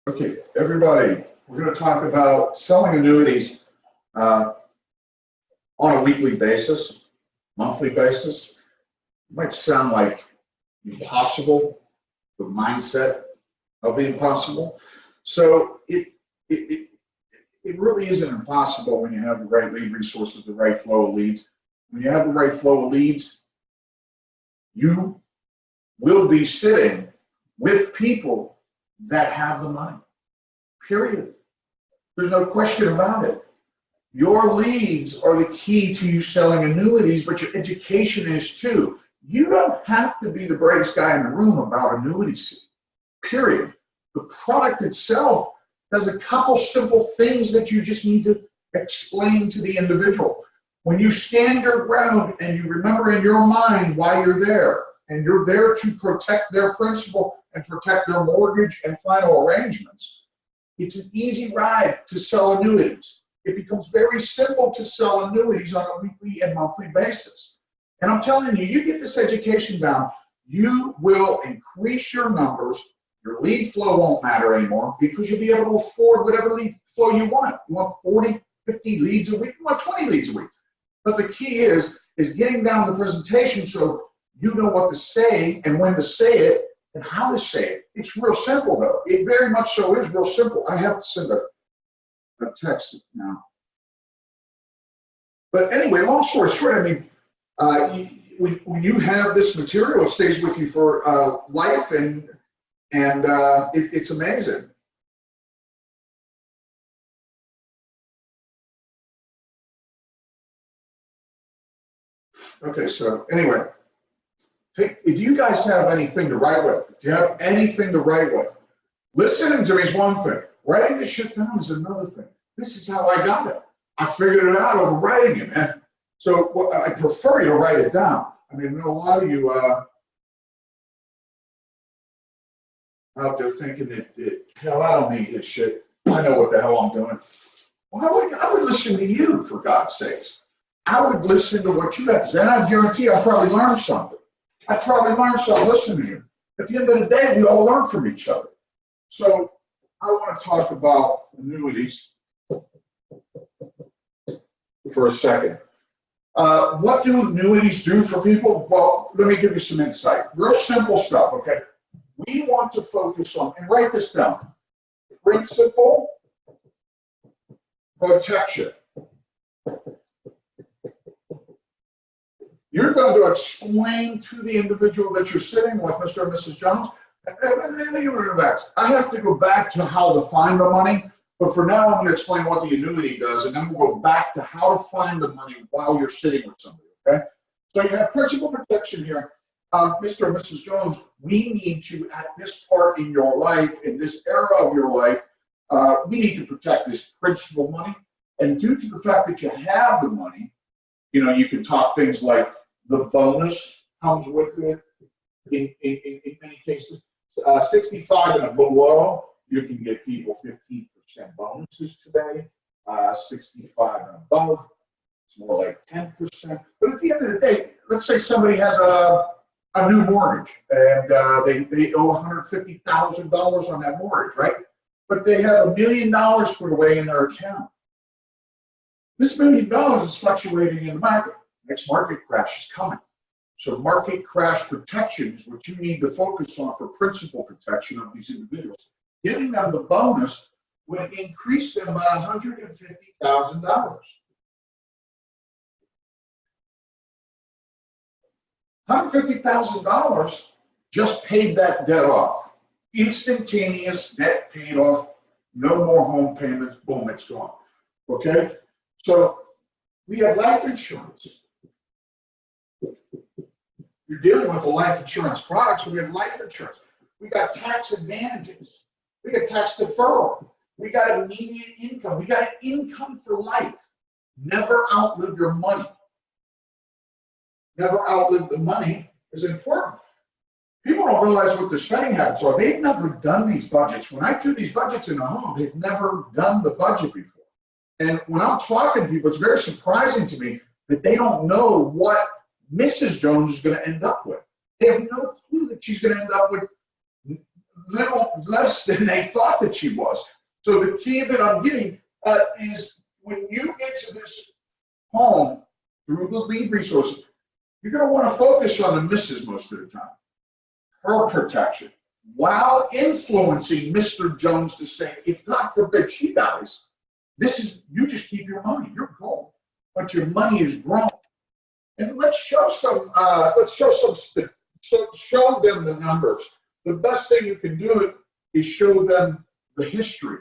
Okay, everybody, we're going to talk about selling annuities on a weekly basis, monthly basis. It might sound like impossible, the mindset of the impossible. So it really isn't impossible when you have the right lead resources, the right flow of leads. When you have the right flow of leads, you will be sitting with people that have the money, period. There's no question about it. Your leads are the key to you selling annuities, but your education is too. You don't have to be the brightest guy in the room about annuities, period. The product itself has a couple simple things that you just need to explain to the individual. When you stand your ground and you remember in your mind why you're there, and you're there to protect their principal and protect their mortgage and final arrangements, it's an easy ride to sell annuities. It becomes very simple to sell annuities on a weekly and monthly basis. And I'm telling you, you get this education down, you will increase your numbers. Your lead flow won't matter anymore because you'll be able to afford whatever lead flow you want. You want 40, 50 leads a week, you want 20 leads a week. But the key is getting down the presentation so you know what to say and when to say it and how to say it. It's real simple, though. It very much so is real simple. I have to send a text now. But anyway, long story short, I mean, when you have this material, it stays with you for life, and it's amazing. Okay, so anyway. Do you guys have anything to write with? Do you have anything to write with? Listening to me is one thing. Writing this shit down is another thing. This is how I got it. I figured it out over writing it, man. So I prefer you to write it down. I mean, I know a lot of you out there thinking that, hell, I don't need this shit. I know what the hell I'm doing. Well, I would listen to you, for God's sakes. I would listen to what you have to say, and I guarantee you I'll probably learn something. I probably learned something listening to you. At the end of the day, we all learn from each other. So I want to talk about annuities for a second. What do annuities do for people? Well, let me give you some insight. Real simple stuff, okay? We want to focus on, and write this down, principal protection. You're going to explain to the individual that you're sitting with, Mr. and Mrs. Jones, I have to go back to how to find the money, but for now I'm going to explain what the annuity does, and then we'll go back to how to find the money while you're sitting with somebody, okay? So you have principal protection here. Mr. and Mrs. Jones, we need to, at this part in your life, in this era of your life, we need to protect this principal money, and due to the fact that you have the money, you know, you can talk things like the bonus comes with it in many cases. 65 and below, you can get people 15% bonuses today. 65 and above, it's more like 10%. But at the end of the day, let's say somebody has a new mortgage and they owe $150,000 on that mortgage, right? But they have $1 million put away in their account. This $1 million is fluctuating in the market. Next market crash is coming. So market crash protection is what you need to focus on for principal protection of these individuals. Giving them the bonus would increase them by $150,000. $150,000 just paid that debt off. Instantaneous debt paid off, no more home payments, boom, it's gone. Okay? So we have life insurance. You're dealing with a life insurance product, so we have life insurance. We got tax advantages. We got tax deferral. We got immediate income. We got income for life. Never outlive your money. Never outlive the money is important. People don't realize what their spending habits are. They've never done these budgets. When I do these budgets in a home, they've never done the budget before. And when I'm talking to people, it's very surprising to me that they don't know what Mrs. Jones is going to end up with. They have no clue that she's going to end up with little less than they thought that she was. So the key that I'm getting is when you get to this home through the lead resources, you're going to want to focus on the missus most of the time. Her protection, while influencing Mr. Jones to say, if God forbid she dies, you just keep your money, you're gold, but your money is grown. And let's show them the numbers. The best thing you can do is show them the history.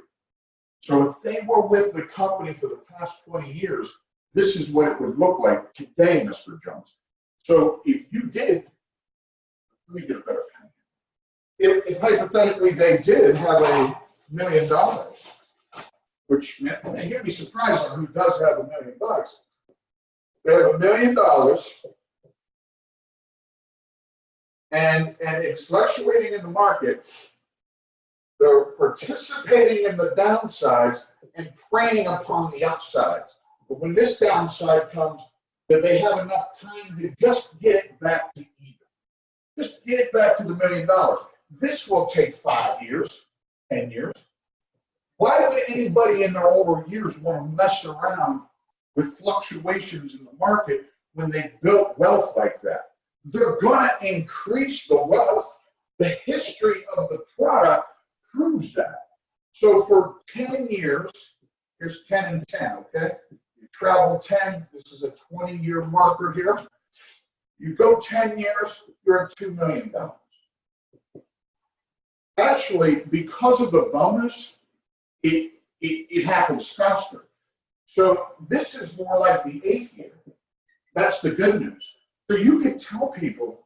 So if they were with the company for the past 20 years, this is what it would look like today, Mr. Jones. So if you did, let me get a better pen. If hypothetically they did have $1 million, which and you'd be surprised on who does have $1 million. They have $1 million, and it's fluctuating in the market. They're participating in the downsides and preying upon the upsides. But when this downside comes, that they have enough time to just get it back to even. Just get it back to the $1 million. This will take 5 years, 10 years. Why would anybody in their older years want to mess around with fluctuations in the market when they built wealth like that? They're going to increase the wealth. The history of the product proves that. So for 10 years, here's 10 and 10, okay? You travel 10, this is a 20-year marker here. You go 10 years, you're at $2 million. Actually, because of the bonus, it happens faster. So this is more like the 8th year. That's the good news. So you can tell people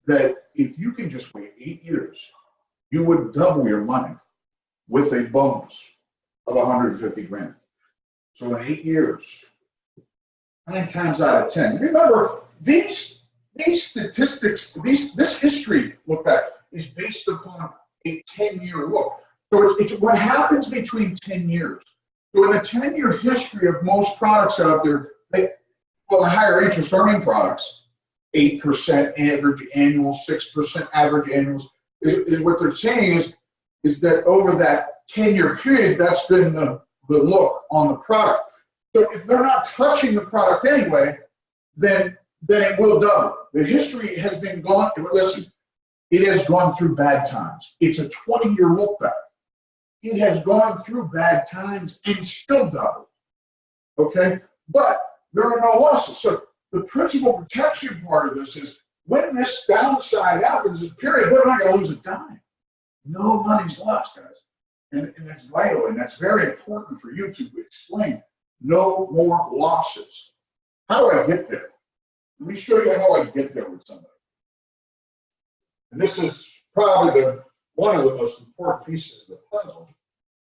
that if you can just wait 8 years, you would double your money with a bonus of 150 grand. So in 8 years, 9 times out of 10. Remember, these statistics, this history look back is based upon a 10-year look. So it's what happens between 10 years. So in a 10-year history of most products out there, the higher interest earning products, 8% average annual, 6% average annuals, is what they're saying is that over that 10-year period, that's been the look on the product. So if they're not touching the product anyway, then it will double. The history has been gone, listen, it has gone through bad times. It's a 20-year look back. It has gone through bad times and still doubled, okay? But there are no losses. So the principal protection part of this is when this downside happens, this period, they're not going to lose a dime. No money's lost, guys. And that's vital, and that's very important for you to explain. No more losses. How do I get there? Let me show you how I get there with somebody. And this is probably one of the most important pieces of the puzzle.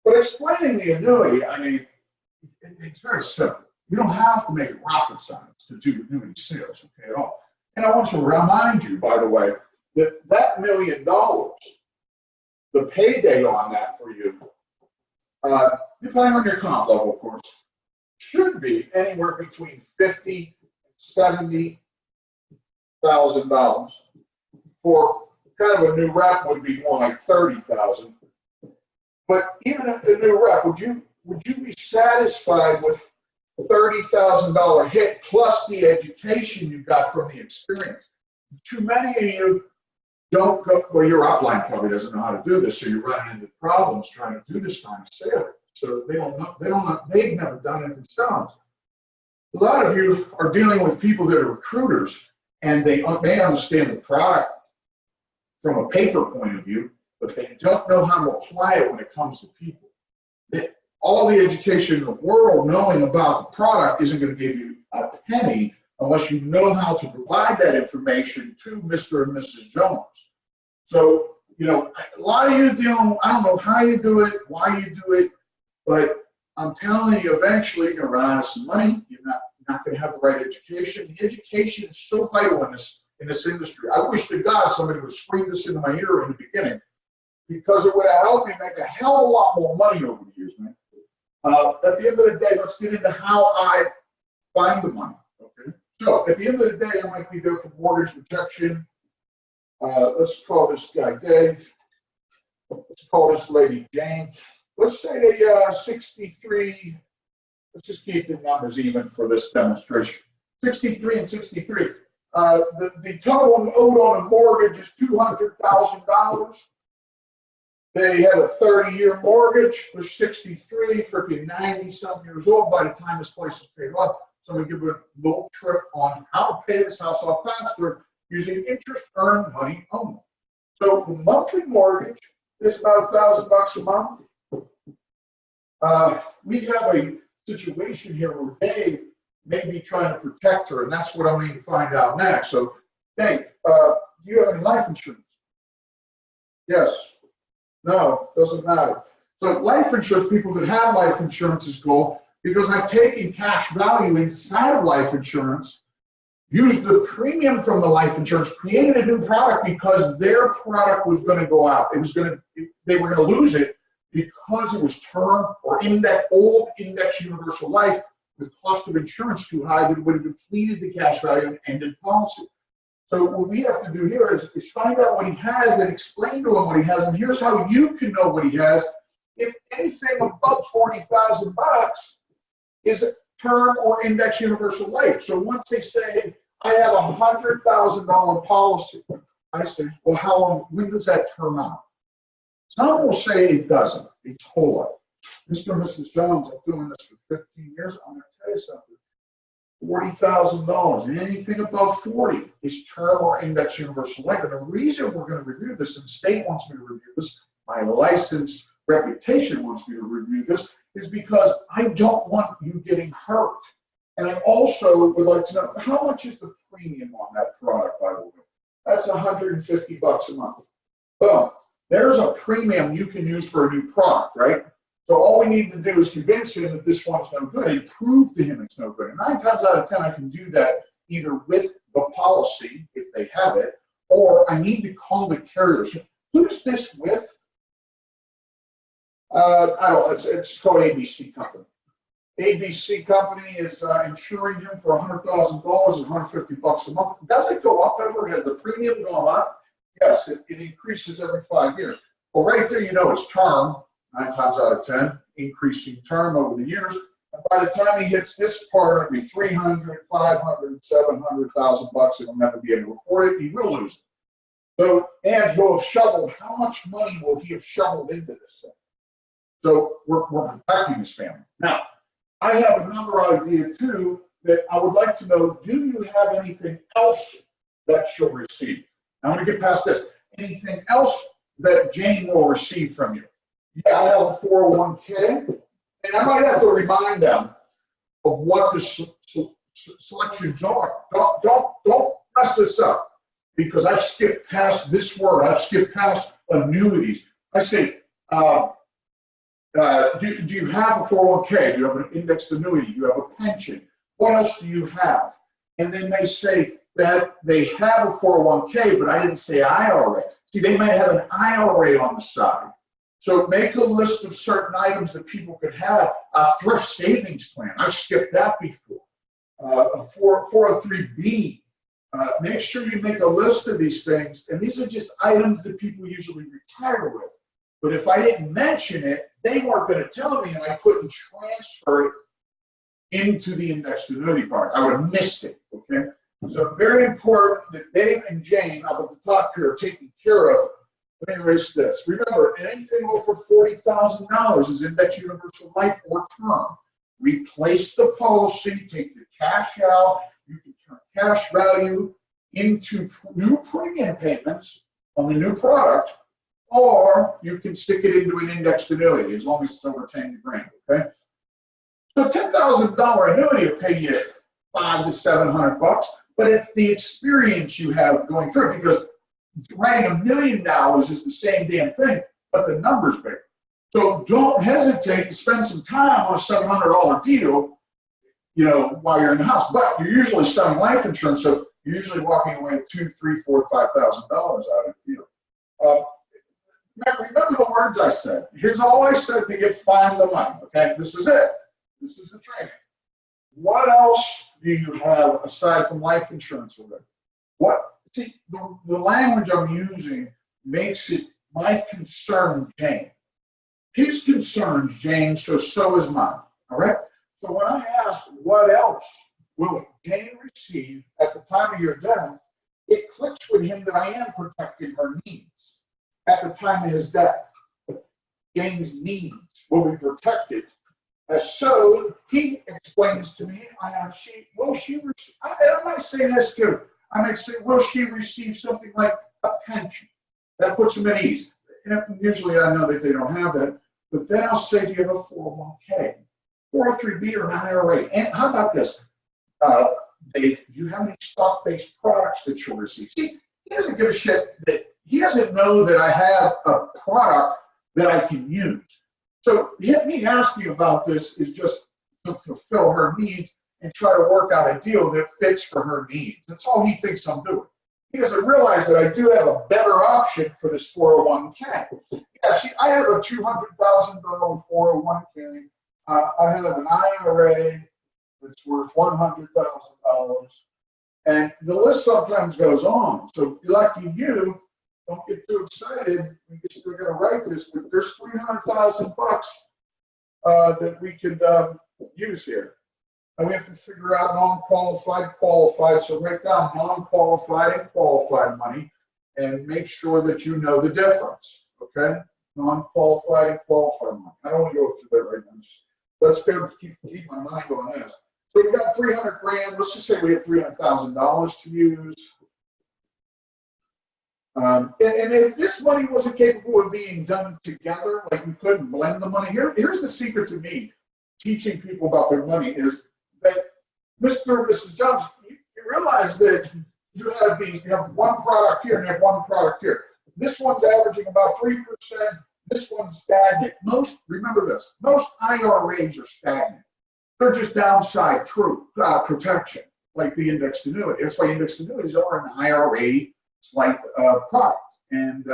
But explaining the annuity, I mean, it's very simple. You don't have to make it rocket science to do annuity sales, okay, at all. And I want to remind you, by the way, that $1 million, the payday on that for you, depending on your comp level, of course, should be anywhere between $50,000 and $70,000. For kind of a new rep would be more like 30,000. But even a new rep, would you be satisfied with $30,000 hit plus the education you got from the experience? Too many of you don't go, well, your upline probably doesn't know how to do this, so you're running into problems trying to do this kind of sale. So they've never done it themselves. A lot of you are dealing with people that are recruiters, and they understand the product from a paper point of view, but they don't know how to apply it when it comes to people. All the education in the world knowing about the product isn't going to give you a penny unless you know how to provide that information to Mr. and Mrs. Jones. So, you know, a lot of you deal, I don't know how you do it, why you do it, but I'm telling you, eventually you're going to run out of some money. You're not going to have the right education. The education is so vital in this industry. I wish to God somebody would scream this into my ear in the beginning, because it would have helped me make a hell of a lot more money over the years, man. At the end of the day, let's get into how I find the money, okay? So at the end of the day, I might be there for mortgage protection. Let's call this guy Dave. let's call this lady Jane. Let's say they 63. Let's just keep the numbers even for this demonstration. 63 and 63. The total owed on a mortgage is $200,000. They have a 30-year mortgage. They're 63, freaking 90-something years old by the time this place is paid off. So I'm going to give you a little trip on how to pay this house off faster using interest earned money only. So the monthly mortgage is about $1,000 a month. We have a situation here where Dave may be trying to protect her, and that's what I'm going to find out next. So, Dave, do you have any life insurance? Yes. No, doesn't matter. So life insurance, people that have life insurance is cool because I've taken cash value inside of life insurance, used the premium from the life insurance, created a new product because their product was going to go out. They were going to lose it because it was term or old index universal life with cost of insurance too high that it would have depleted the cash value and ended policy. So what we have to do here is find out what he has and explain to him what he has. And here's how you can know what he has. If anything above $40,000 is term or index universal life. So once they say, I have a $100,000 policy, I say, well, how long, when does that term out? Some will say it doesn't. It's whole life. Mr. and Mrs. Jones, I've been doing this for 15 years. I'm going to tell you something. $40,000, anything above 40 is term or index universal life. And the reason we're going to review this, and the state wants me to review this, my licensed reputation wants me to review this, is because I don't want you getting hurt. And I also would like to know, how much is the premium on that product, by the way? That's $150 a month. Boom. There's a premium you can use for a new product, right? So all we need to do is convince him that this one's no good and prove to him it's no good. And 9 times out of 10, I can do that either with the policy, if they have it, or I need to call the carrier. So who's this with? I don't know, it's called ABC Company. ABC Company is insuring him for $100,000 and $150 a month. Does it go up ever? Has the premium gone up? Yes, it increases every 5 years. Well, right there, you know it's term. 9 times out of 10, increasing term over the years. And by the time he hits this part, it'll be $300,000, $500,000, $700,000. He'll never be able to afford it. He will lose it. So, and he'll have shoveled. How much money will he have shoveled into this thing? So we're protecting his family. Now, I have another idea too that I would like to know. Do you have anything else that she'll receive? I want to get past this. Anything else that Jane will receive from you? Yeah, I have a 401k, and I might have to remind them of what the selections are. Don't mess this up, because I've skipped past this word. I've skipped past annuities. I say, do you have a 401k? Do you have an indexed annuity? Do you have a pension? What else do you have? And then they say that they have a 401k, but I didn't say IRA. See, they might have an IRA on the side. So make a list of certain items that people could have. A thrift savings plan. I've skipped that before. A 403B. Make sure you make a list of these things. And these are just items that people usually retire with. But if I didn't mention it, they weren't going to tell me, and I couldn't transfer it into the indexed annuity part. I would have missed it, okay? So very important that Dave and Jane up at the top here are taken care of. Let me erase this. Remember, anything over $40,000 is index universal life or term. Replace the policy, take the cash out. You can turn cash value into new premium payments on the new product, or you can stick it into an indexed annuity as long as it's over 10 grand, okay? So $10,000 annuity will pay you $500 to $700, but it's the experience you have going through it, because writing $1 million is the same damn thing, but the number's bigger. So don't hesitate to spend some time on a $700 deal, you know, while you're in the house. But you're usually selling life insurance, so you're usually walking away with $2,000, $3,000, $4,000, $5,000 out of the deal. Remember the words I said. Here's all I said to get find the money. Okay, this is it. This is the training. What else do you have aside from life insurance already? What? See, the language I'm using makes it my concern, Jane. His concerns, Jane, so is mine. All right? So when I asked what else will Jane receive at the time of your death, it clicks with him that I am protecting her needs at the time of his death. Jane's needs will be protected. So he explains to me, I might say this too. I might say, will she receive something like a pension? That puts them at ease. And usually I know that they don't have that, but then I'll say, do you have a 401k, 403b, or an IRA? And how about this? Dave, do you have any stock-based products that you'll receive? See, he doesn't give a shit that he doesn't know that I have a product that I can use. So me asking about this is just to fulfill her needs and try to work out a deal that fits for her needs. That's all he thinks I'm doing. He doesn't realize that I do have a better option for this 401k. Yeah, I have a $200,000 401k. I have an IRA that's worth $100,000. And the list sometimes goes on. So lucky you, don't get too excited because we're going to write this, but there's $300,000 that we could use here. And we have to figure out non-qualified, qualified. So write down non-qualified and qualified money and make sure that you know the difference, okay? Non-qualified and qualified money. I don't want to go through that right now. Let's go keep my mind on this. So we got 300 grand. Let's just say we have $300,000 to use. And if this money wasn't capable of being done together, like we couldn't blend the money, here's the secret to me teaching people about their money is that Mr. or Mrs. Jones, you realize that you have one product here and you have one product here. This one's averaging about 3%. This one's stagnant. Remember this, most IRAs are stagnant. They're just downside protection, like the indexed annuity. That's why indexed annuities are an IRA like product. And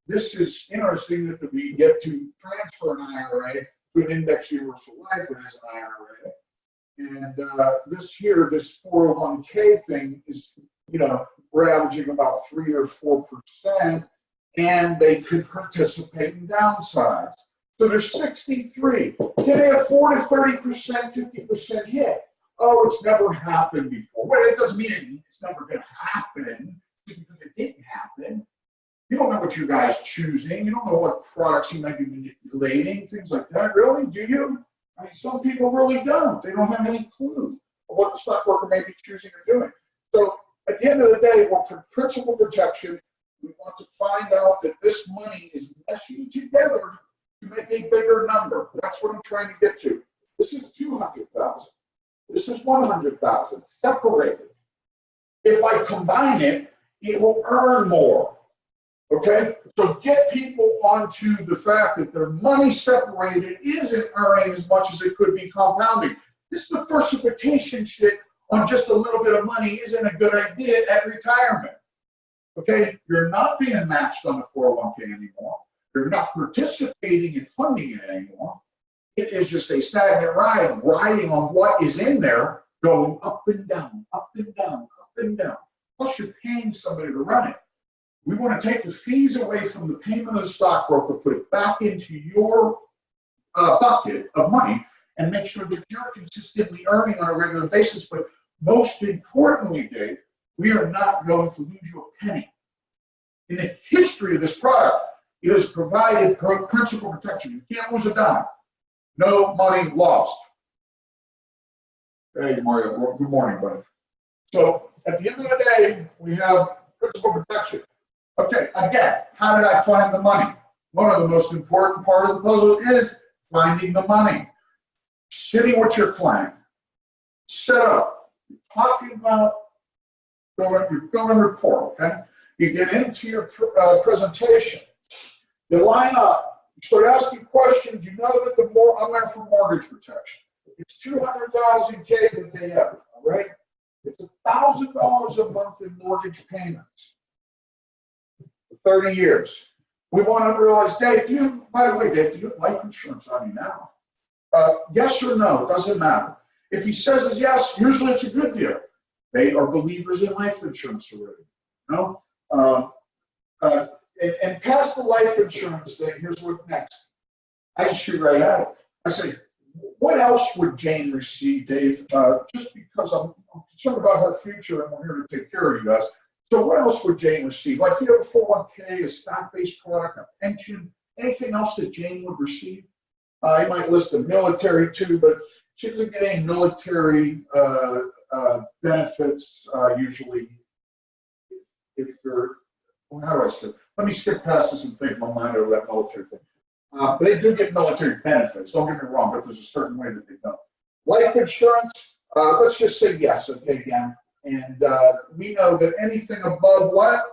this is interesting that we get to transfer an IRA to an index universal life as an IRA. And this 401k thing is, we're averaging about 3 or 4%, and they could participate in downsides. So there's 63. Can they afford a 30%, 50% hit? Oh, it's never happened before. Well, it doesn't mean it's never going to happen. Because it didn't happen. You don't know what your guy's choosing. You don't know what products he might be manipulating, things like that. Really? Do you? I mean, some people really don't. They don't have any clue of what the stockbroker may be choosing or doing. So at the end of the day, we're for principal protection. We want to find out that this money is meshing together to make a bigger number. That's what I'm trying to get to. This is 200,000. This is 100,000 separated. If I combine it, it will earn more, okay? So get people onto the fact that their money separated isn't earning as much as it could be compounding. This diversification shit on just a little bit of money isn't a good idea at retirement, okay? You're not being matched on the 401k anymore. You're not participating in funding it anymore. It is just a stagnant ride, riding on what is in there, going up and down, up and down, up and down. Plus, you're paying somebody to run it. We want to take the fees away from the payment of the stockbroker, put it back into your bucket of money, and make sure that you're consistently earning on a regular basis. But most importantly, Dave, we are not going to lose you a penny. In the history of this product, it has provided principal protection. You can't lose a dime. No money lost. Hey, Mario. Good morning, buddy. So, at the end of the day, we have principal protection. Okay, again, how did I find the money? One of the most important part of the puzzle is finding the money. Sitting with your client. Set up. Talking about going report, okay? You get into your presentation. You line up. You start asking questions. You know that I'm there for mortgage protection. It's $200,000 that they have, all right? It's $1,000 a month in mortgage payments for 30 years. We want to realize, Dave, by the way, Dave, do you have life insurance on you now? Yes or no, it doesn't matter. If he says yes, usually it's a good deal. They are believers in life insurance already. and past the life insurance thing, here's what next. I shoot right at it. I say, what else would Jane receive, Dave? Just because I'm concerned about her future and we're here to take care of you guys. So what else would Jane receive? Like, you have a 401k, a stock-based product, a pension, anything else that Jane would receive? You might list the military too, but she doesn't get any military benefits usually. If you're, well, how do I say? Let me skip past this and think my mind over that military thing. They do get military benefits, don't get me wrong, but there's a certain way that they don't. Life insurance, let's just say yes, okay, again. And we know that anything above what?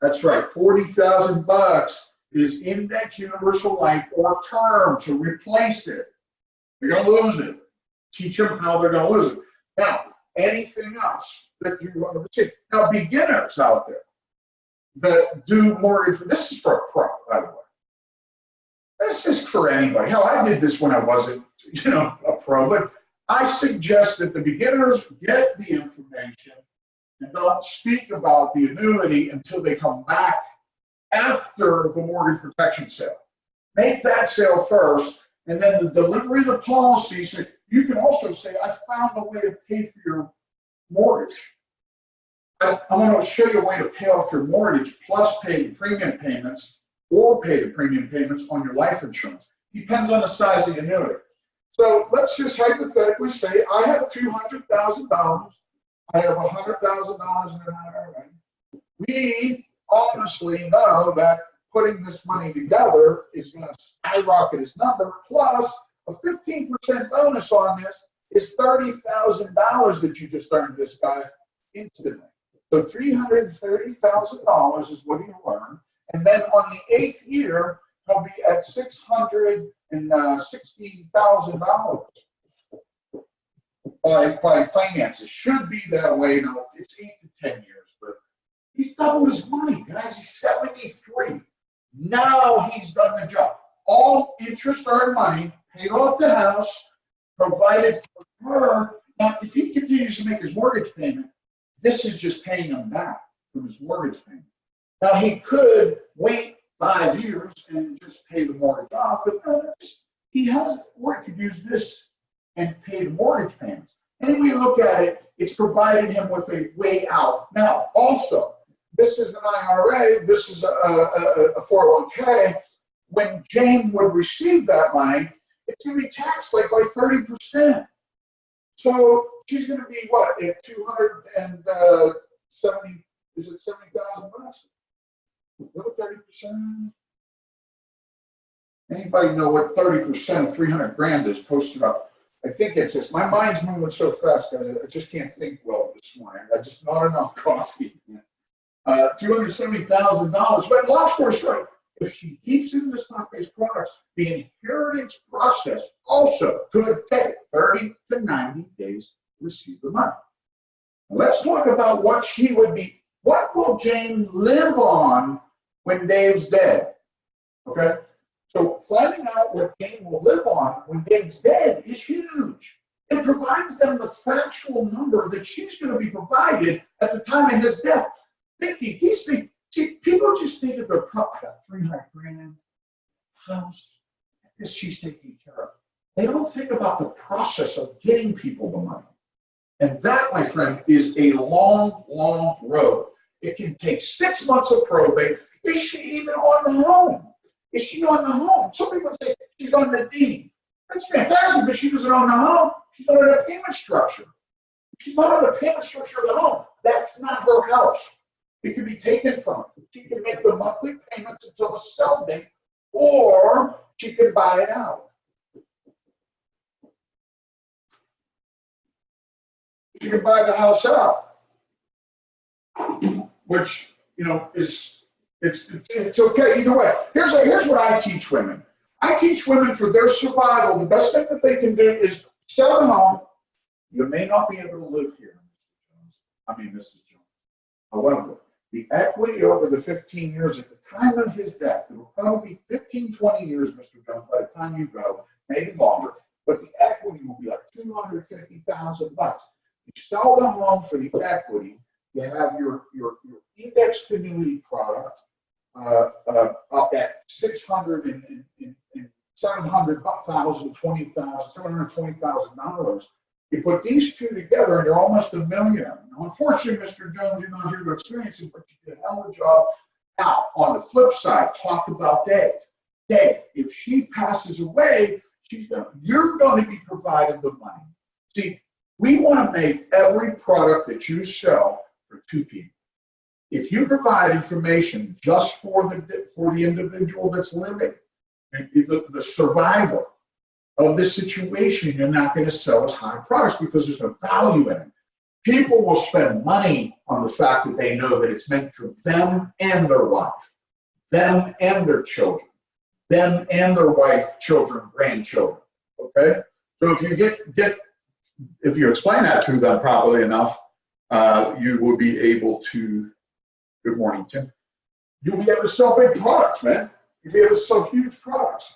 That's right, 40,000 bucks is index universal life or term, so replace it. They're gonna lose it. Teach them how they're gonna lose it. Now, anything else that you want to receive. Now, beginners out there that do mortgage, this is for a pro, by the way. This is for anybody. Hell, I did this when I wasn't, a pro, but I suggest that the beginners get the information and don't speak about the annuity until they come back after the mortgage protection sale. Make that sale first, and then the delivery of the policy. So you can also say, I found a way to pay for your mortgage. I'm going to show you a way to pay off your mortgage plus pay the premium payments or pay the premium payments on your life insurance. Depends on the size of the annuity. So let's just hypothetically say I have $200,000. I have $100,000 in an IRA. We honestly know that putting this money together is going to skyrocket its number, plus a 15% bonus on this is $30,000 that you just earned this guy instantly. So $330,000 is what he earned. And then on the 8th year, he'll be at $616,000 by finances. Should be that way. Now, it's 8 to 10 years, but he's doubled his money, guys. He's 73. Now he's done the job. All interest earned money, paid off the house, provided for her. Now, if he continues to make his mortgage payment, this is just paying him back from his mortgage payment. Now, he could wait 5 years and just pay the mortgage off, but no, he has, or he could use this and pay the mortgage payments. Any way you look at it, it's provided him with a way out. Now, also, this is an IRA, this is a 401k. When Jane would receive that money, it's going to be taxed like by 30%. So she's going to be what, at 270, is it 70,000 bucks? What 30%? Anybody know what 30% of 300 grand is posted up? I think it's this. My mind's moving so fast, I just can't think well this morning. I just not enough coffee. $270,000. But long story short, if she keeps in the stock-based products, the inheritance process also could take 30 to 90 days to receive the money. Now let's talk about what she would be. What will Jane live on when Dave's dead? Okay? So finding out what Jane will live on when Dave's dead is huge. It provides them the factual number that she's going to be provided at the time of his death. People just think of their 300 grand house, this she's taking care of. They don't think about the process of getting people the money. And that, my friend, is a long, long road. It can take 6 months of probate. Is she even on the home? Is she on the home? Some people say she's on the deed. That's fantastic, but she doesn't own the home. She's on a payment structure. She's not on the payment structure of the home. That's not her house. It can be taken from her. She can make the monthly payments until the sell date, or she can buy it out. She can buy the house out, which is it's okay either way. Here's what I teach women. I teach women for their survival. The best thing that they can do is sell the home. You may not be able to live here, Mrs. Jones. However, the equity over the 15 years at the time of his death, it will probably be 15, 20 years, Mr. Jones, by the time you go, maybe longer, but the equity will be like $250,000. You sell the home for the equity, you have your indexed annuity product, up at 600 and 700,000, 20,000, $720,000. You put these two together, and you're almost a millionaire. Now, unfortunately, Mr. Jones, you're not here to experience it, but you did a hell of a job. Now, on the flip side, talk about Dave. Dave, if she passes away, you're going to be provided the money. See, we want to make every product that you sell for two people. If you provide information just for the individual that's living, the survivor of this situation, you're not going to sell as high products because there's no value in it. People will spend money on the fact that they know that it's meant for them and their wife, them and their children, them and their wife, children, grandchildren. Okay? So if you if you explain that to them properly enough, you will be able to, good morning, Tim, you'll be able to sell big products, man. You'll be able to sell huge products.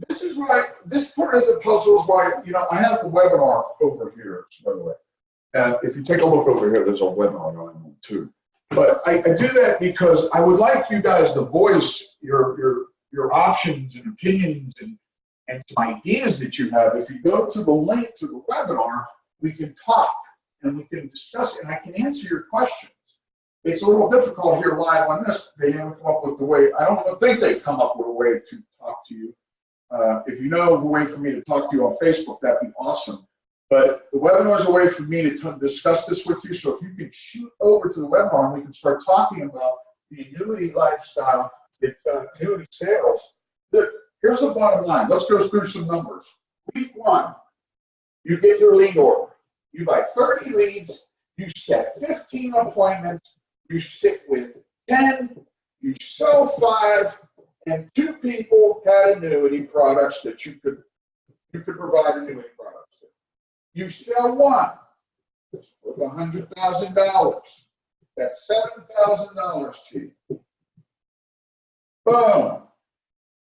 This is why, this part of the puzzle is why, I have the webinar over here, by the way. If you take a look over here, there's a webinar going on too. But I do that because I would like you guys to voice your options and opinions and some ideas that you have. If you go to the link to the webinar, we can talk and we can discuss it, and I can answer your questions. It's a little difficult here live on this. They haven't come up with the way, I don't think they've come up with a way to talk to you. If you know of a way for me to talk to you on Facebook, that'd be awesome. But the webinar is a way for me to discuss this with you. So if you can shoot over to the webinar and we can start talking about the annuity lifestyle, annuity sales. Here's the bottom line. Let's go through some numbers. Week 1, you get your lead order. You buy 30 leads. You set 15 appointments. You sit with 10. You sell 5. And 2 people had annuity products that you could provide annuity products to. You sell 1 with $100,000. That's $7,000 to you. Boom.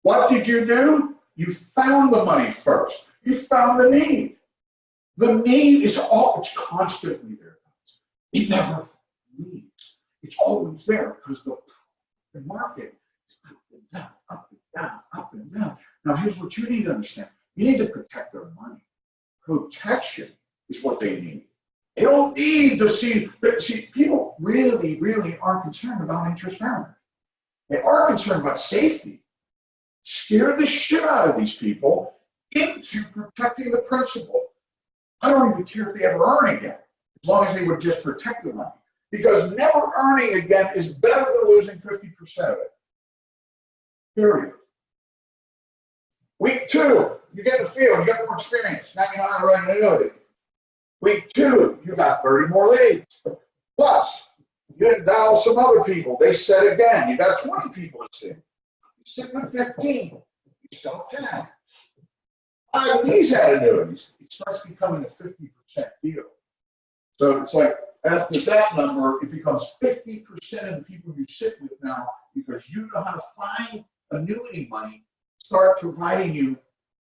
What did you do? You found the money first. You found the need. The need is it's constantly there. It never leaves. It's always there because the market is up and down, up and down, up and down. Now, here's what you need to understand. You need to protect their money. Protection is what they need. They don't need to see people really, really aren't concerned about interest earned. They are concerned about safety. Scare the shit out of these people into protecting the principal. I don't even care if they ever earn again, as long as they would just protect the money. Because never earning again is better than losing 50% of it. Period. Week 2, you get the feel, you got more experience. Now you know how to write an annuity. Week 2, you got 30 more leads. Plus, you didn't dial some other people. They said again, you got 20 people to see. You sit with 15, you sell 10. 5 of these had annuities. It starts becoming a 50% deal. So it's like, after that number, it becomes 50% of the people you sit with now, because you know how to find annuity money, start providing you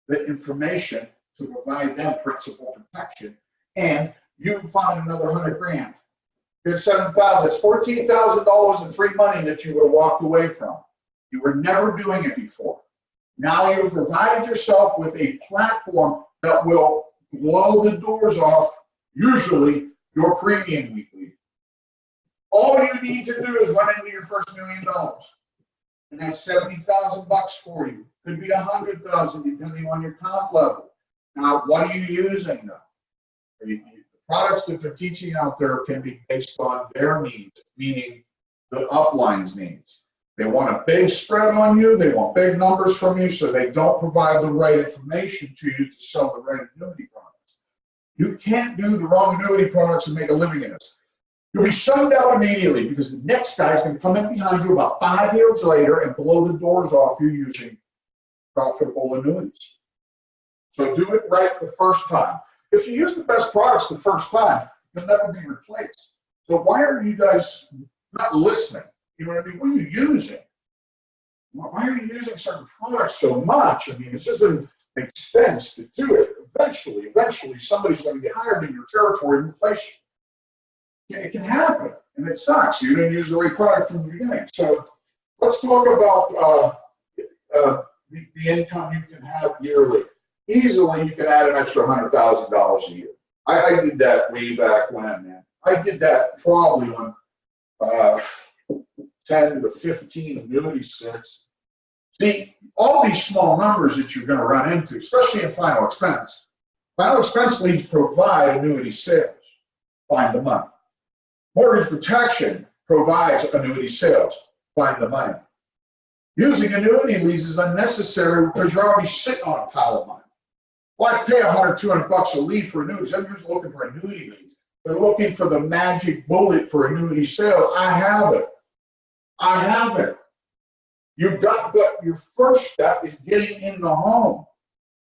the information to provide them principal protection, and you find another 100 grand. Here's 7,000. It's $14,000 in free money that you would have walked away from. You were never doing it before. Now you've provided yourself with a platform that will blow the doors off, usually, your premium weekly. All you need to do is run into your first $1 million. And that's $70,000 for you. Could be $100,000 depending on your comp level. Now, what are you using though? The products that they're teaching out there can be based on their needs, meaning the upline's needs. They want a big spread on you, they want big numbers from you, so they don't provide the right information to you to sell the right annuity products. You can't do the wrong annuity products and make a living in this. You'll be shunned out immediately because the next guy's going to come in behind you about 5 years later and blow the doors off you using profitable annuities. So do it right the first time. If you use the best products the first time, they'll never be replaced. So why are you guys not listening? You know what I mean? What are you using? Why are you using certain products so much? I mean, it just doesn't make sense to do it. Eventually, somebody's going to get hired in your territory and replace you. Yeah, it can happen, and it sucks. You didn't use the right product from the beginning. So Let's talk about the income you can have yearly. Easily, you can add an extra $100,000 a year. I did that way back when, man. I did that probably when 10 to 15 annuity sets. See, all these small numbers that you're going to run into, especially in final expense. Final expense leads provide annuity sales. Find the money. Mortgage protection provides annuity sales. Find the money. Using annuity leads is unnecessary because you're already sitting on a pile of money. Why pay $100, $200 a lead for annuities? Everyone's looking for annuity leads. They're looking for the magic bullet for annuity sales. I have it. I have it. You've got, but your first step is getting in the home.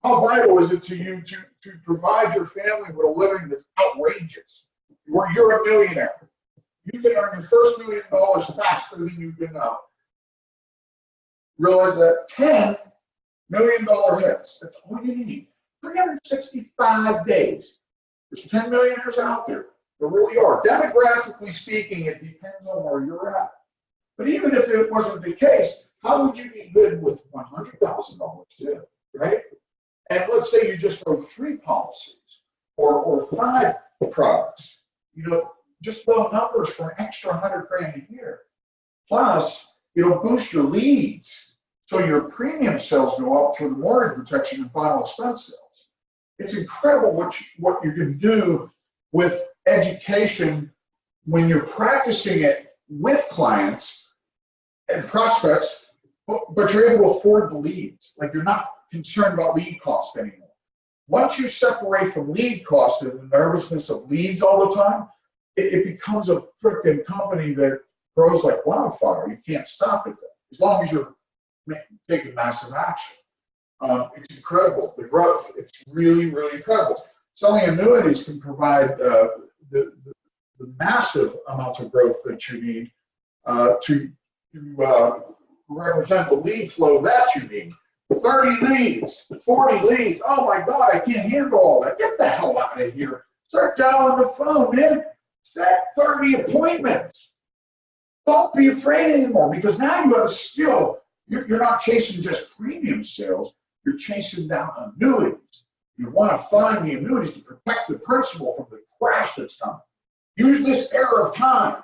How vital is it to you to provide your family with a living that's outrageous, where you're a millionaire? You can earn your first $1 million faster than you can realize that $10 million hits. That's all you need. 365 days. There's 10 millionaires out there. There really are. Demographically speaking, it depends on where you're at. But even if it wasn't the case, how would you be good with $100,000 too, right? And let's say you just wrote 3 policies or 5 products. You know, just low numbers for an extra $100 grand a year. Plus, it'll boost your leads, so your premium sales go up through the mortgage protection and final expense sales. It's incredible what you can do with education when you're practicing it with clients and prospects, but you're able to afford the leads. Like, you're not concerned about lead cost anymore. Once you separate from lead cost and the nervousness of leads all the time, it becomes a freaking company that grows like wildfire. You can't stop it, as long as you're taking massive action. It's incredible. The growth, it's really, really incredible. Selling annuities can provide the massive amount of growth that you need to represent the lead flow that you need. 30 leads, 40 leads. Oh my God, I can't handle all that. Get the hell out of here. Start dialing the phone, man. Set 30 appointments. Don't be afraid anymore, because now you have a skill. You're not chasing just premium sales. You're chasing down annuities. You want to find the annuities to protect the principal from the crash that's coming. Use this era of time,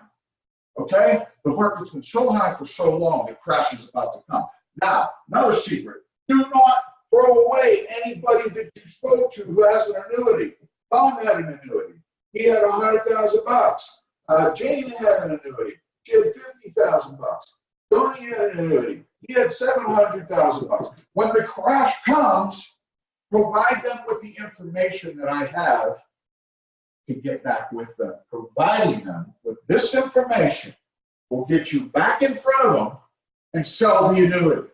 okay? The market's been so high for so long, the crash is about to come. Now, another secret. Do not throw away anybody that you spoke to who has an annuity. Tom had an annuity. He had $100,000. Jane had an annuity. She had $50,000. Tony had an annuity. He had $700,000. When the crash comes, provide them with the information that I have to get back with them. Providing them with this information will get you back in front of them and sell the annuity.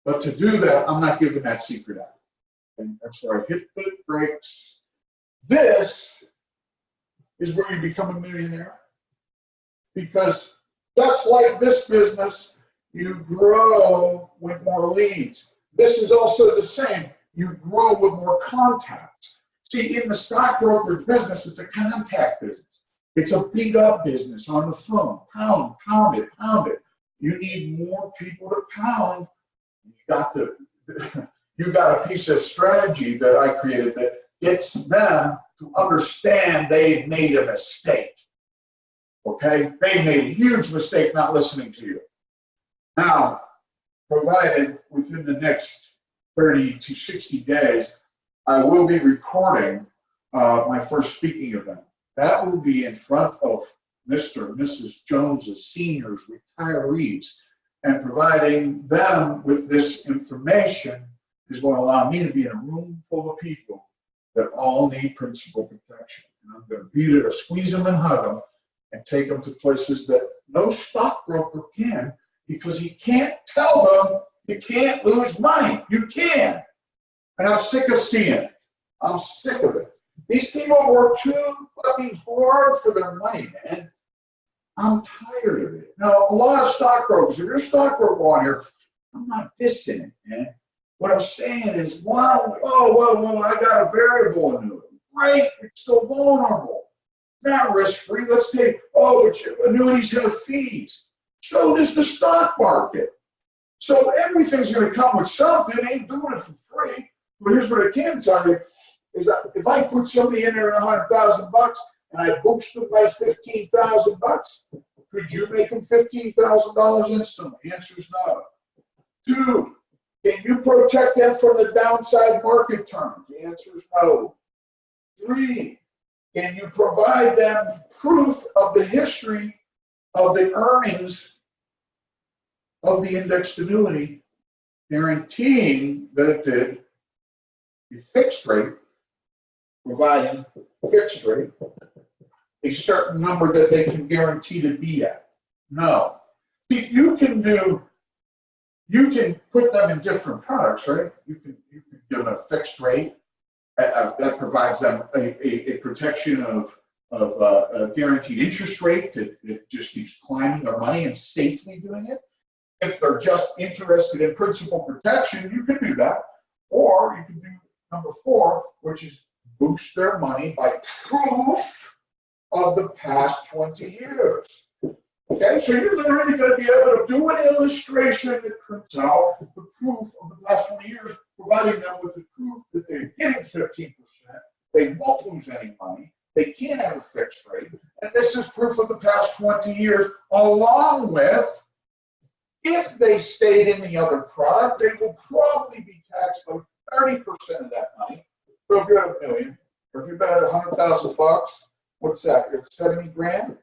But to do that, I'm not giving that secret out. And that's where I hit the brakes. This is where you become a millionaire. Because just like this business, you grow with more leads. This is also the same. You grow with more contacts. See, in the stockbrokerage business, it's a contact business. It's a beat up business on the phone. Pound, pound it, pound it. You need more people to pound. You got a piece of strategy that I created that gets them to understand they've made a mistake. Okay? They made a huge mistake not listening to you. Now, provided within the next 30 to 60 days, I will be recording my first speaking event. That will be in front of Mr. and Mrs. Jones's seniors, retirees, and providing them with this information is going to allow me to be in a room full of people that all need principal protection. And I'm going to beat it or squeeze them and hug them and take them to places that no stockbroker can, because he can't tell them you can't lose money. You can. And I'm sick of seeing it. I'm sick of it. These people work too fucking hard for their money, man. I'm tired of it. Now, a lot of stockbrokers, if you're a stockbroker on here, I'm not dissing it, man. What I'm saying is, wow, I got a variable annuity. Great, it's still vulnerable. Not risk-free. Let's take, but annuities have fees. So does the stock market. So everything's going to come with something. It ain't doing it for free. But here's what I can tell you is that if I put somebody in there $100,000 and I boost them by $15,000, could you make them $15,000 instantly? The answer is no. 2, can you protect them from the downside market terms? The answer is no. 3, can you provide them proof of the history of the earnings of the indexed annuity, guaranteeing that it did a fixed rate, providing fixed rate, a certain number that they can guarantee to be at? No. See, you can put them in different products, right? You can give them a fixed rate that provides them a protection of a guaranteed interest rate that just keeps climbing their money and safely doing it. If they're just interested in principal protection, you can do that. Or you can do number 4, which is boost their money by proof of the past 20 years. Okay, so you're literally going to be able to do an illustration that prints out the proof of the past 20 years, providing them with the proof that they're getting 15%, they won't lose any money, they can't have a fixed rate, and this is proof of the past 20 years, along with, if they stayed in the other product, they will probably be taxed by 30% of that money. So if you had $1 million, or if you bet $100,000, what's that? You're at 70 grand.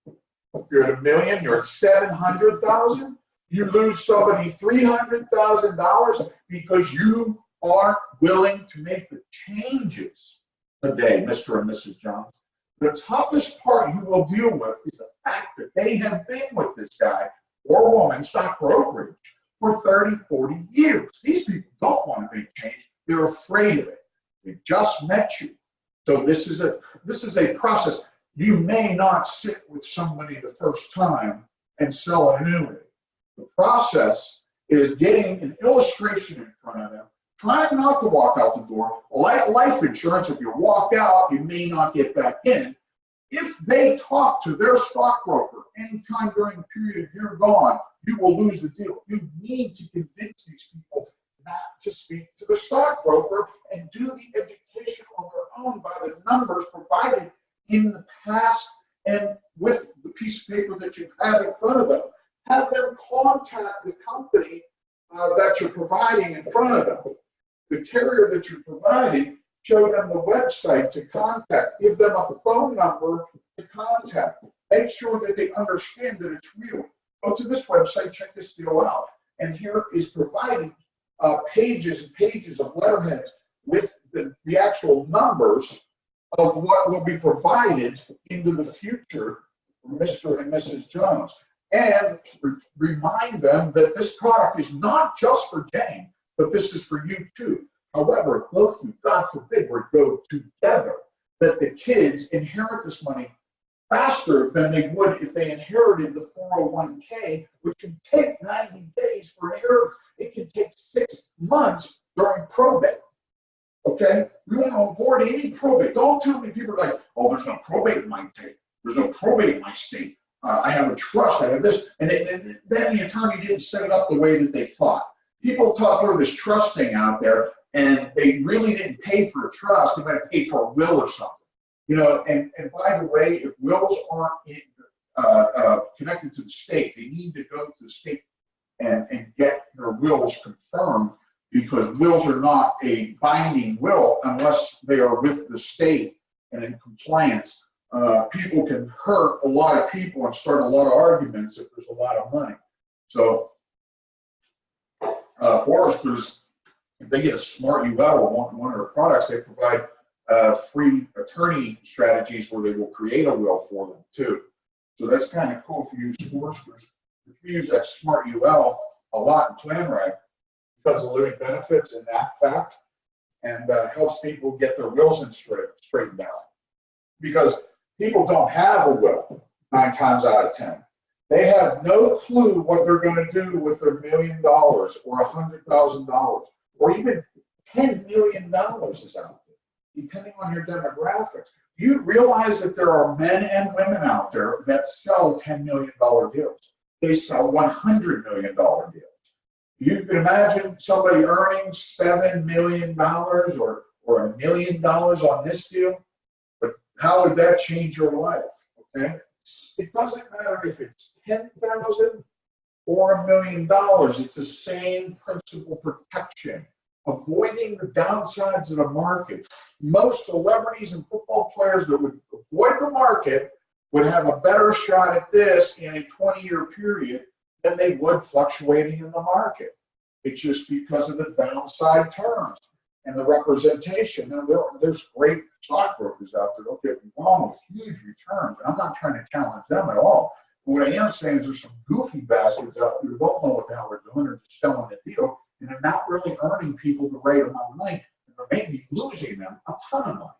If you're at $1 million, you're at 700,000. You lose somebody $300,000 because you aren't willing to make the changes today, Mr. and Mrs. Jones. The toughest part you will deal with is the fact that they have been with this guy or woman, stock brokerage, for 30, 40 years. These people don't want to make change. They're afraid of it. They just met you. So this is a process. You may not sit with somebody the first time and sell an annuity. The process is getting an illustration in front of them, trying not to walk out the door. Like life insurance, if you walk out, you may not get back in. If they talk to their stockbroker anytime during the period you're gone, you will lose the deal. You need to convince these people not to speak to the stockbroker and do the education on their own by the numbers provided in the past and with the piece of paper that you've had in front of them. Have them contact the company that you're providing in front of them. The carrier that you're providing, show them the website to contact. Give them a phone number to contact. Make sure that they understand that it's real. Go to this website, check this deal out. And here is providing pages and pages of letterheads with the actual numbers of what will be provided into the future for Mr. and Mrs. Jones. And remind them that this product is not just for Jane, but this is for you too. However, both of you, God forbid, we go together, that the kids inherit this money faster than they would if they inherited the 401k, which can take 90 days for inheritance. It can take 6 months during probate. Okay? We want to avoid any probate. Don't tell me people are like, oh, there's no probate in my state. There's no probate in my state. I have a trust. I have this. And then the attorney didn't set it up the way that they thought. People talk about this trust thing out there, and they really didn't pay for a trust. They might have paid for a will or something. You know, and by the way, if wills aren't connected to the state, they need to go to the state and get their wills confirmed, because wills are not a binding will unless they are with the state and in compliance. People can hurt a lot of people and start a lot of arguments if there's a lot of money. So foresters, if they get a smart UL or one of their products, they provide free attorney strategies where they will create a will for them too. So that's kind of cool if you use foresters. If you use that smart UL a lot in PlanRag, because of living benefits and that fact, and helps people get their wills straightened out. Because people don't have a will 9 times out of 10. They have no clue what they're going to do with their $1 million or $100,000 or even $10 million is out there, depending on your demographics. You realize that there are men and women out there that sell $10 million deals. they sell $100 million deals. You can imagine somebody earning $7 million or $1 million on this deal, but how would that change your life? Okay, it doesn't matter if it's 10,000 or $1 million. It's the same principal protection, avoiding the downsides of the market. Most celebrities and football players that would avoid the market would have a better shot at this in a 20-year period than they would fluctuating in the market. It's just because of the downside terms and the representation. Now, there's great stockbrokers out there, don't get me wrong, with huge returns. And I'm not trying to challenge them at all. But what I am saying is there's some goofy bastards out there who don't know what the hell they're doing. They're just selling the deal, and they're not really earning people the right amount of money. And they're maybe losing them a ton of money.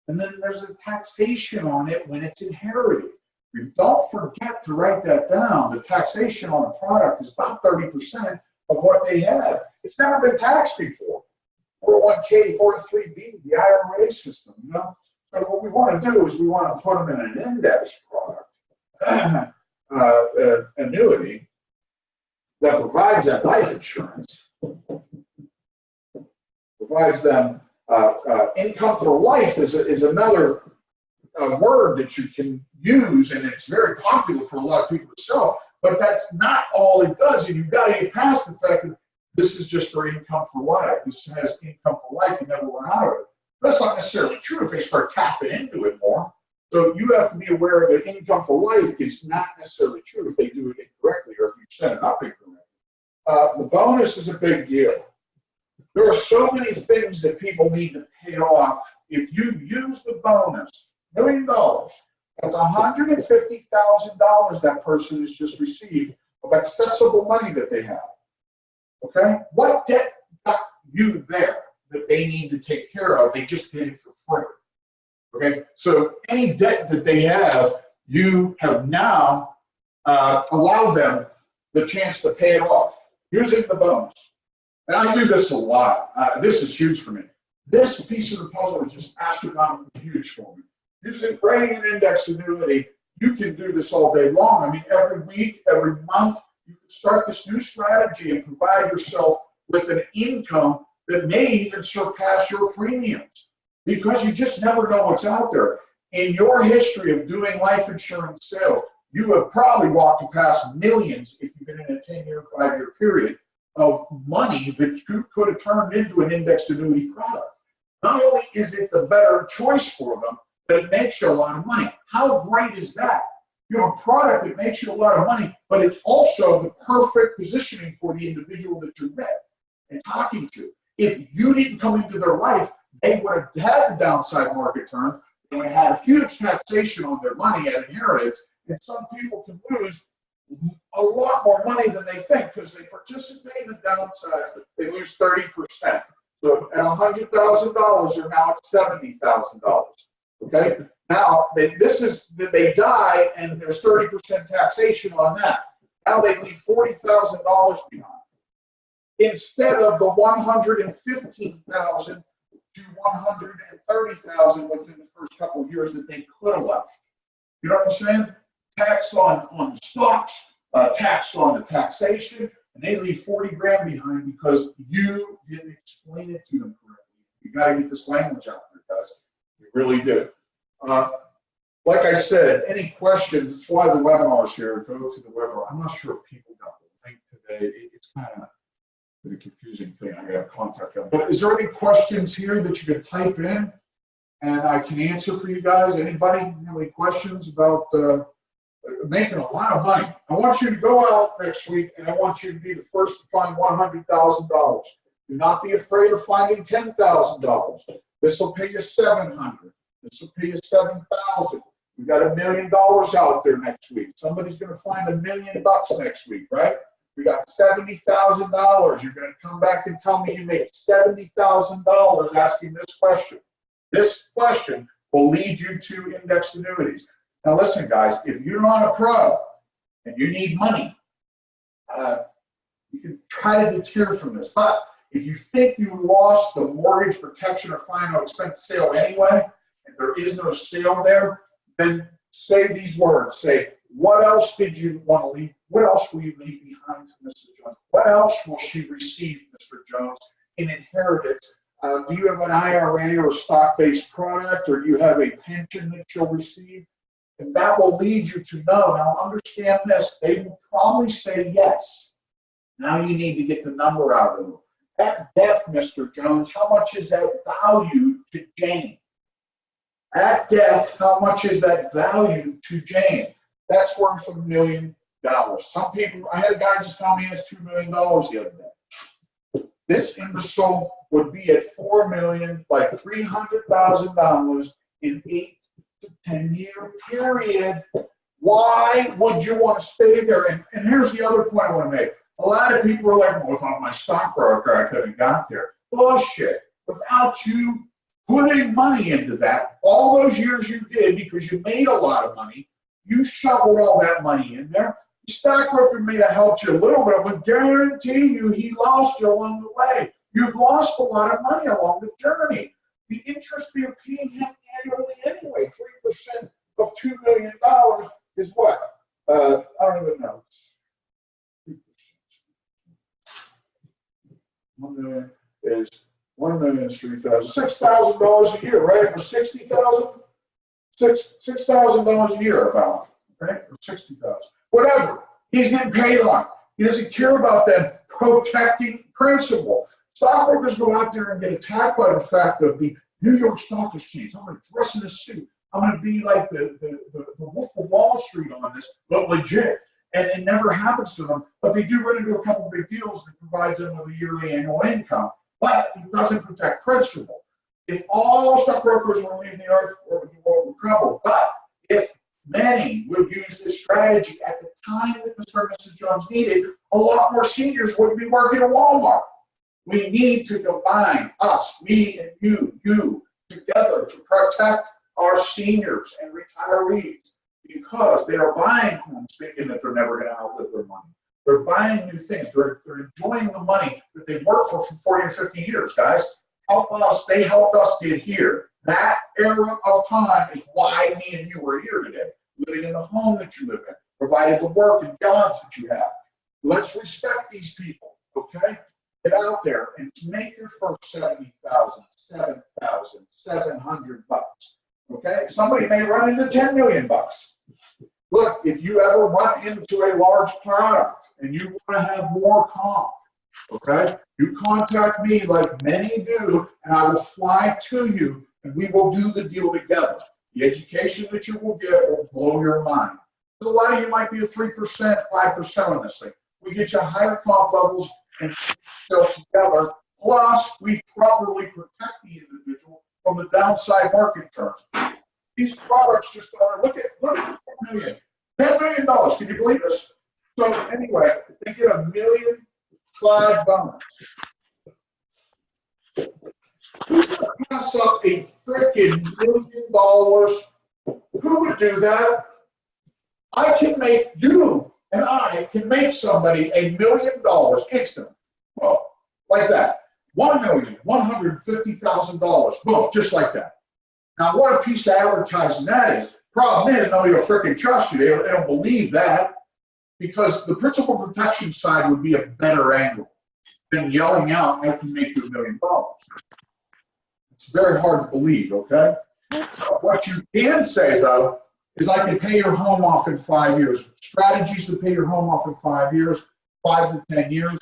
And then there's a taxation on it when it's inherited. You don't forget to write that down. The taxation on a product is about 30% of what they have. It's never been taxed before. 401k, 403b, the IRA system, you know. So what we want to do is we want to put them in an index product, annuity, that provides that life insurance, provides them income for life is another word that you can use, and it's very popular for a lot of people to sell, but that's not all it does. And you've got to get past the fact that this is just for income for life. This has income for life. You never run out of it. That's not necessarily true if they start tapping into it more. So you have to be aware that income for life is not necessarily true if they do it incorrectly or if you set it up incorrectly. The bonus is a big deal. There are so many things that people need to pay off. If you use the bonus, $1 million, that's $150,000 that person has just received of accessible money that they have. Okay? What debt got you there that they need to take care of? They just did it for free. Okay? So any debt that they have, you have now allowed them the chance to pay it off using the bonus. And I do this a lot. This is huge for me. This piece of the puzzle is just astronomically huge for me. Writing an index annuity, you can do this all day long. I mean, every week, every month, you can start this new strategy and provide yourself with an income that may even surpass your premiums, because you just never know what's out there. In your history of doing life insurance sales, you have probably walked past millions, if you've been in a 10-year, 5-year period, of money that you could have turned into an indexed annuity product. Not only is it the better choice for them, but it makes you a lot of money. How great is that? You have a product that makes you a lot of money, but it's also the perfect positioning for the individual that you're with and talking to. If you didn't come into their life, they would have had the downside market turn. They would have had a huge taxation on their money at inheritance, and some people can lose a lot more money than they think because they participate in the downsides. They lose 30%. So at $100,000, they're now at $70,000. Okay, now they die and there's 30% taxation on that. Now they leave $40,000 behind instead of the $115,000 to $130,000 within the first couple of years that they could have left. You know what I'm saying? Tax on the stocks, tax on the taxation, and they leave 40 grand behind because you didn't explain it to them correctly. You got to get this language out there, guys. You really do. Like I said, any questions? That's why the webinar is here. Go to the webinar. I'm not sure if people got the link today. It's kind of a confusing thing. I got to contact them. But is there any questions here that you can type in and I can answer for you guys? Anybody have any questions about making a lot of money? I want you to go out next week and I want you to be the first to find $100,000. Do not be afraid of finding $10,000. This will pay you $700. This will pay you $7,000. We got $1 million out there next week. Somebody's going to find $1 million next week, right? We got $70,000. You're going to come back and tell me you made $70,000 asking this question. This question will lead you to indexed annuities. Now listen, guys, if you're not a pro and you need money, you can try to deter from this. But if you think you lost the mortgage protection or final expense sale anyway, and there is no sale there, then say these words. Say, what else did you want to leave what else will you leave behind to Mrs. Jones? What else will she receive, Mr. Jones, in inheritance? Do you have an IRA or stock-based product, or do you have a pension that she'll receive? And that will lead you to know. Now, understand this. They will probably say yes. Now you need to get the number out of them. At death, Mr. Jones, how much is that value to Jane? At death, how much is that value to Jane? That's worth $1 million. Some people, I had a guy just tell me he has $2 million the other day. This imbecile would be at $4 million, like $300,000 in 8 to 10 year period. Why would you want to stay there? And here's the other point I want to make. A lot of people are like, well, without my stockbroker, I could have got there. Bullshit. Without you putting money into that, all those years you did because you made a lot of money, you shoveled all that money in there. The stockbroker may have helped you a little bit, but guarantee you he lost you along the way. You've lost a lot of money along the journey. The interest you're paying him annually anyway, 3% of $2 million is what? I don't even know. 1 million is 1 million is 3,000, $6,000 a year, right? It was 60,000, $6,000 a year about, right? Or 60,000, whatever. He's getting paid on. He doesn't care about that protecting principle. Stockbrokers go out there and get attacked by the fact of the New York Stock Exchange. I'm going to dress in a suit. I'm going to be like the Wolf of Wall Street on this, but legit. And it never happens to them, but they do run into a couple of big deals that provides them with a yearly annual income, but it doesn't protect principal. If all stockbrokers were leaving the earth, the world would crumble. But if many would use this strategy at the time that Mr. and Mrs. Jones needed, a lot more seniors wouldn't be working at Walmart. We need to combine us, me and you, together to protect our seniors and retirees. Because they are buying homes thinking that they're never going to outlive their money. They're buying new things. They're enjoying the money that they worked for 40 or 50 years, guys. Help us. They helped us get here. That era of time is why me and you are here today, living in the home that you live in, provided the work and jobs that you have. Let's respect these people, okay? Get out there and make your first $70,000, $7,700. Okay? Somebody may run into $10 million. Look, if you ever run into a large product and you want to have more comp, okay, you contact me like many do, and I will fly to you, and we will do the deal together. The education that you will get will blow your mind. A lot of you might be a 3%, 5% on this thing. We get you higher comp levels and still together. Plus, we properly protect the individual from the downside market terms. These products just are, look at $10 million. $10 million, can you believe this? So anyway, they get $1.5 million bonus. Who's going to pass up a freaking $1 million? Who would do that? I can make you and I can make somebody $1 million instantly. Well, like that. $1,150,000. Boom, just like that. Now, what a piece of advertising that is. Problem is, nobody will freaking trust you. They don't believe that, because the principal protection side would be a better angle than yelling out, I can make you $1 million. It's very hard to believe, okay? What you can say, though, is I can pay your home off in 5 years. Strategies to pay your home off in 5 years, 5 to 10 years.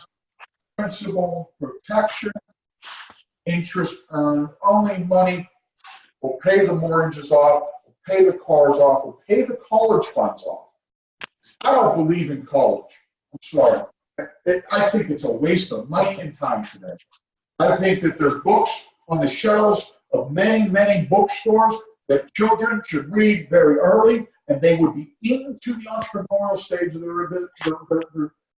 Principal protection, interest earned, only money. We'll pay the mortgages off, we'll pay the cars off, we'll pay the college funds off. I don't believe in college. I'm sorry. I think it's a waste of money and time today. I think that there's books on the shelves of many, many bookstores that children should read very early, and they would be into the entrepreneurial stage of their.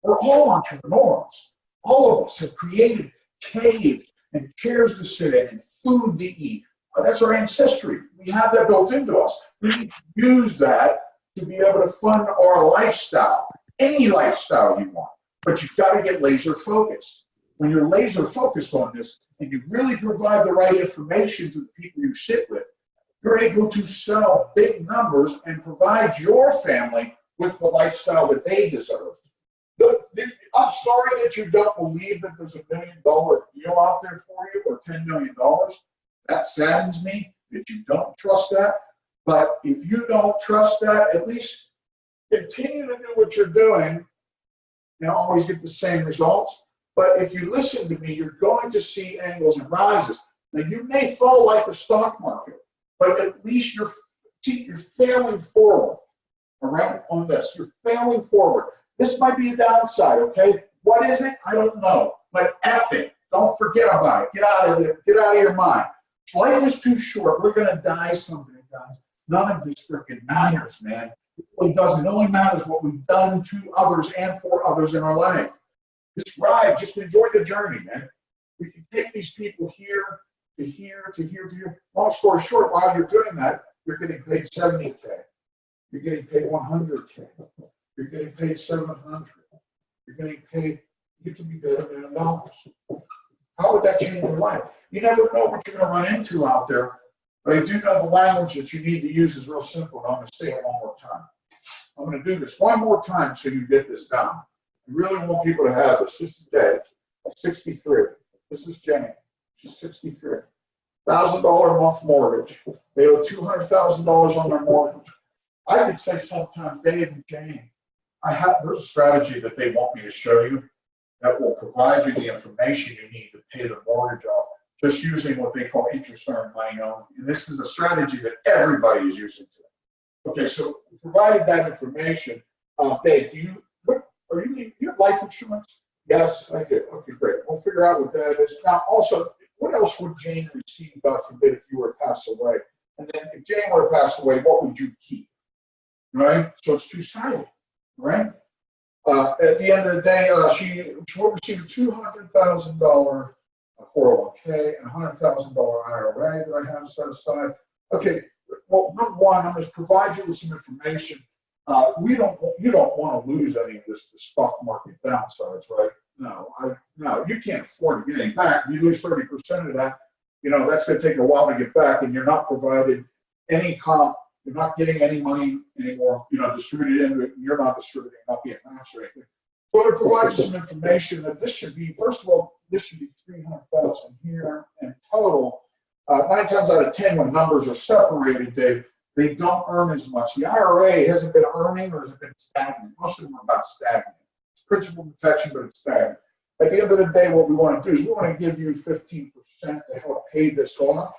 We're all entrepreneurs. All of us have created caves and chairs to sit in and food to eat. That's our ancestry. We have that built into us. We need to use that to be able to fund our lifestyle, any lifestyle you want. But you've got to get laser focused. When you're laser focused on this and you really provide the right information to the people you sit with, you're able to sell big numbers and provide your family with the lifestyle that they deserve. I'm sorry that you don't believe that there's $1 million deal out there for you or $10 million. That saddens me that you don't trust that. But if you don't trust that, at least continue to do what you're doing and always get the same results. But if you listen to me, you're going to see angles and rises. Now, you may fall like the stock market, but at least you're failing forward, all right, on this. You're failing forward. This might be a downside, okay? What is it? I don't know. But F it. Don't forget about it. Get out of it. Get out of your mind. Life is too short. We're going to die someday, guys. None of this freaking matters, man. It really doesn't. It only matters what we've done to others and for others in our life. Just ride. Just enjoy the journey, man. We can take these people here to here to here to here. Long story short, while you're doing that, you're getting paid $70K. You're getting paid $100K. You're getting paid $700. You're getting paid, you can be paid $1 million. How would that change your life? You never know what you're going to run into out there. But I do know the language that you need to use is real simple. And I'm going to say it one more time. I'm going to do this one more time so you get this down. I really want people to have this. This is Dave, 63. This is Jane. She's 63. $1,000 a month mortgage. They owe $200,000 on their mortgage. I could say sometimes, Dave and Jane, there's a strategy that they want me to show you that will provide you the information you need to pay the mortgage off, just using what they call interest-earned money only. And this is a strategy that everybody is using today. Okay, so provided that information, Dave, do you have life insurance? Yes, I do. Okay, great. We'll figure out what that is. Now, also, what else would Jane receive, God forbid, if you were to pass away? And then if Jane were to pass away, what would you keep? Right? So it's two-sided, right? At the end of the day, she will receive a $200,000 401k and $100,000 IRA that I have set aside. Okay, well, number one, I'm going to provide you with some information. You don't want to lose any of the stock market downsides, right? No, you can't afford to get any back. If you lose 30% of that, that's going to take a while to get back, and you're not provided any comp. You're not getting any money anymore, distributed into it. You're not distributing, not being matched or anything. So to provide you some information that this should be, first of all, this should be $300,000 here, and total. 9 times out of 10, when numbers are separated, they don't earn as much. The IRA hasn't been earning, or has it been stagnant? Most of them are about stagnant. It's principal protection, but it's stagnant. At the end of the day, what we want to do is we want to give you 15% to help pay this off.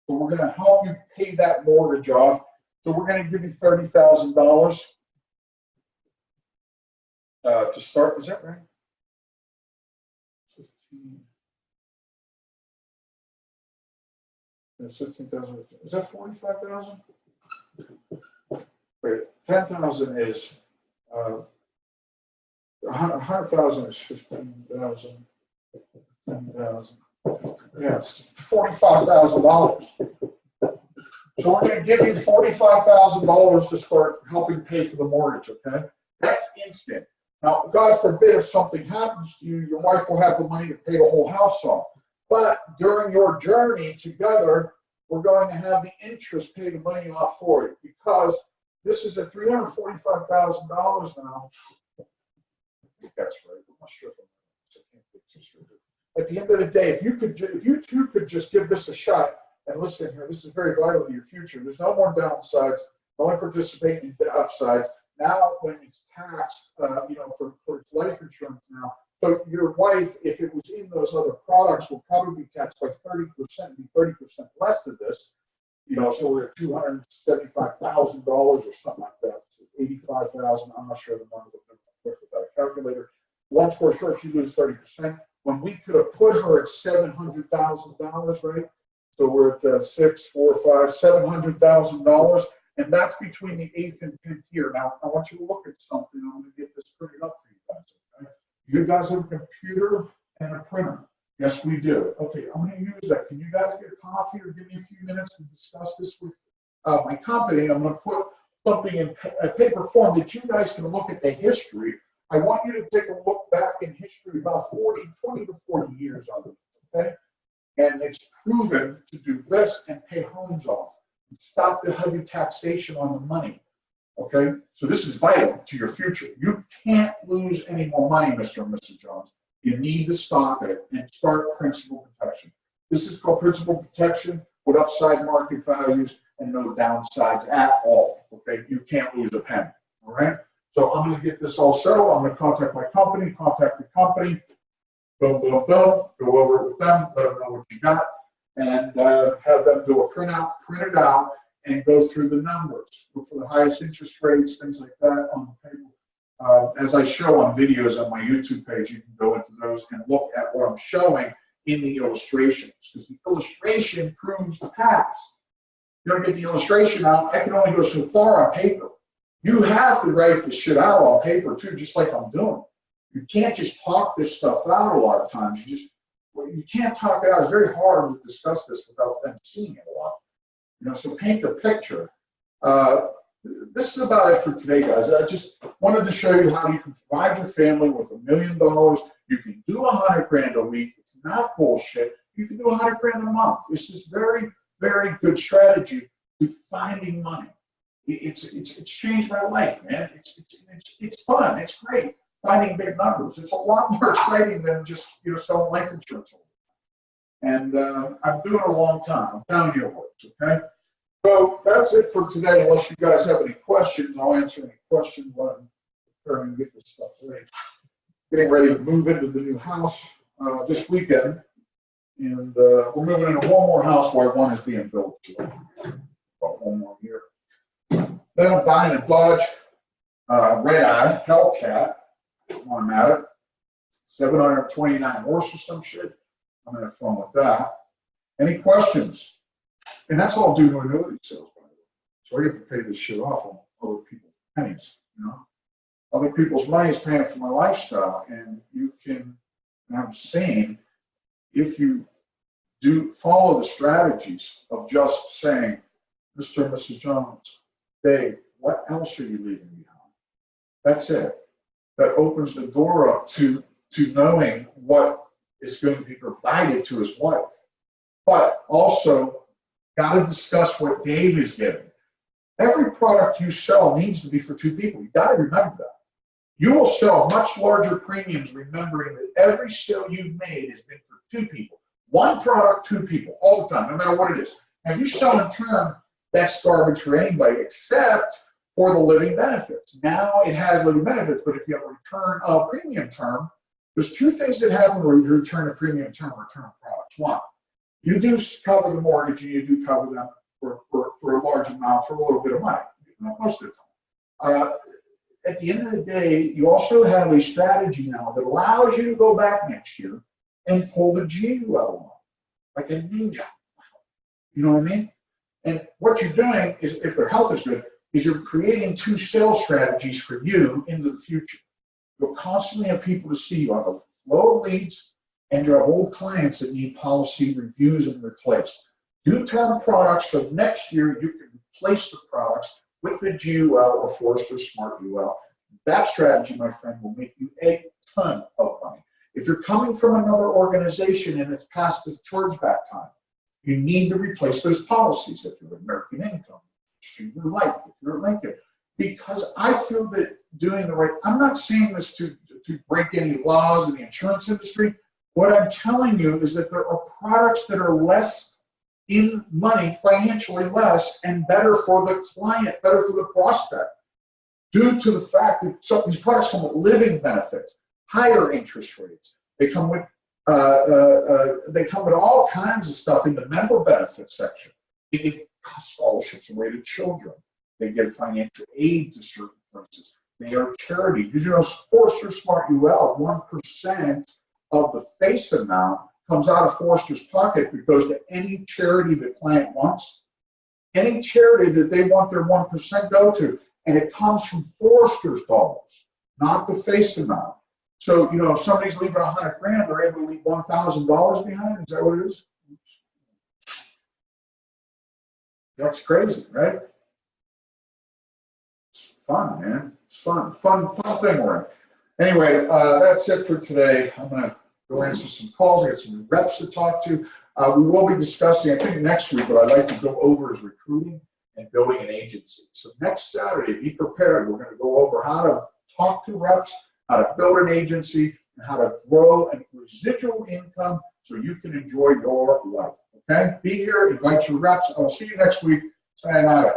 So we're going to help you pay that mortgage off. So we're going to give you $30,000 to start. Is that right? 16,000. Is that 45,000? Wait, 10,000 is 100,000 is 15,000. 10,000. Yes, $45,000. So we're going to give you $45,000 to start helping pay for the mortgage, okay? That's instant. Now, God forbid if something happens to you, your wife will have the money to pay the whole house off. But during your journey together, we're going to have the interest pay the money off for you, because this is at $345,000 now. I think that's right. I'm not sure if I can't get too sure. At the end of the day, if you two could just give this a shot. And listen here, this is very vital to your future. There's no more downsides. Only participate in the upsides. Now, when it's taxed, for its life insurance now. So your wife, if it was in those other products, will probably be taxed by 30%, be 30% less of this. So we're at $275,000 or something like that. 85,000. I'm not sure the number without a calculator. Long story short, she loses 30%. When we could have put her at $700,000, right? So we're at $700,000, and that's between the 8th and 10th year. Now, I want you to look at something. I'm going to get this printed up for you guys. Okay? You guys have a computer and a printer. Yes, we do. Okay, I'm going to use that. Can you guys get coffee or give me a few minutes to discuss this with my company? I'm going to put something in a paper form that you guys can look at the history. I want you to take a look back in history about 20 to 40 years on it. Okay? And it's proven to do this and pay homes off and stop the heavy taxation on the money. Okay, so this is vital to your future. You can't lose any more money, Mr. and Mrs. Jones. You need to stop it and start principal protection. This is called principal protection with upside market values and no downsides at all. Okay, you can't lose a penny. All right, so I'm going to get this all settled. I'm going to contact my company, contact the company, boom, boom, boom, go over it with them, let them know what you got, and have them do a printout, print it out, and go through the numbers. Look for the highest interest rates, things like that on the paper. As I show on videos on my YouTube page, you can go into those and look at what I'm showing in the illustrations, because the illustration proves the past. You don't get the illustration out, I can only go so far on paper. You have to write this shit out on paper too, just like I'm doing. You can't just talk this stuff out a lot of times. You can't talk it out. It's very hard to discuss this without them seeing it a lot. You know, so paint the picture. This is about it for today, guys. I just wanted to show you how you can provide your family with $1 million. You can do 100 grand a week. It's not bullshit. You can do 100 grand a month. This is very, very good strategy to finding money. It's changed my life, man. It's fun. It's great. Finding big numbers. It's a lot more exciting than just selling life insurance. And I'm doing it a long time. I'm telling you it works. Okay. So that's it for today. Unless you guys have any questions, I'll answer any questions while I'm preparing to get this stuff ready. Getting ready to move into the new house this weekend, and we're moving into one more house while one is being built. So about one more year. Then I'm buying a Dodge Red Eye Hellcat while I'm at it. 729 horse or some shit. I'm gonna have fun with that. Any questions? And that's all due to annuity sales, by the way. So I get to pay this shit off on other people's pennies, Other people's money is paying for my lifestyle, and you can, and I'm saying, if you do follow the strategies of just saying, Mr. and Mrs. Jones, Dave, what else are you leaving behind? That's it. That opens the door up to knowing what is going to be provided to his wife. But also, got to discuss what Dave is getting. Every product you sell needs to be for two people. You got to remember that. You will sell much larger premiums remembering that every sale you've made has been for two people. One product, two people, all the time, no matter what it is. Now, if you sell in term, that's garbage for anybody except for the living benefits. Now it has living benefits, but if you have a return of premium term, there's two things that happen when you return a premium term return products. One, you do cover the mortgage and you do cover them for a large amount, for a little bit of money, most of the time. At the end of the day, you also have a strategy now that allows you to go back next year and pull the GUL on, like a ninja. You know what I mean? And what you're doing is, if their health is good, is you're creating two sales strategies for you into the future. You'll constantly have people to see. You have a flow of leads, and you have old clients that need policy reviews and replaced. Do term products, so next year you can replace the products with the GUL or Forrester Smart UL. That strategy, my friend, will make you a ton of money. If you're coming from another organization and it's past the chargeback time, you need to replace those policies if you're American Income, if you're Life, if you're Lincoln. Because I feel that doing the right, I'm not saying this to break any laws in the insurance industry. What I'm telling you is that there are products that are less in money, financially less, and better for the client, better for the prospect, due to the fact that some of these products come with living benefits, higher interest rates. They come with all kinds of stuff in the member benefits section. They give scholarships away to children. They give financial aid to certain places. They are charity. Did you know Forrester Smart UL, 1% of the face amount comes out of Forrester's pocket that goes to any charity the client wants, any charity that they want their 1% go to, and it comes from Forrester's dollars, not the face amount. So, if somebody's leaving 100 grand, they're able to leave $1,000 behind. Is that what it is? That's crazy, right? It's fun, man. It's fun thing we're in. Anyway, that's it for today. I'm going to go answer some calls. I got some reps to talk to. We will be discussing, I think next week, what I'd like to go over is recruiting and building an agency. So next Saturday, be prepared. We're going to go over how to talk to reps, how to build an agency, and how to grow a residual income so you can enjoy your life. Okay? Be here, invite your reps. I'll see you next week. Sayonara.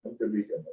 Have a good weekend.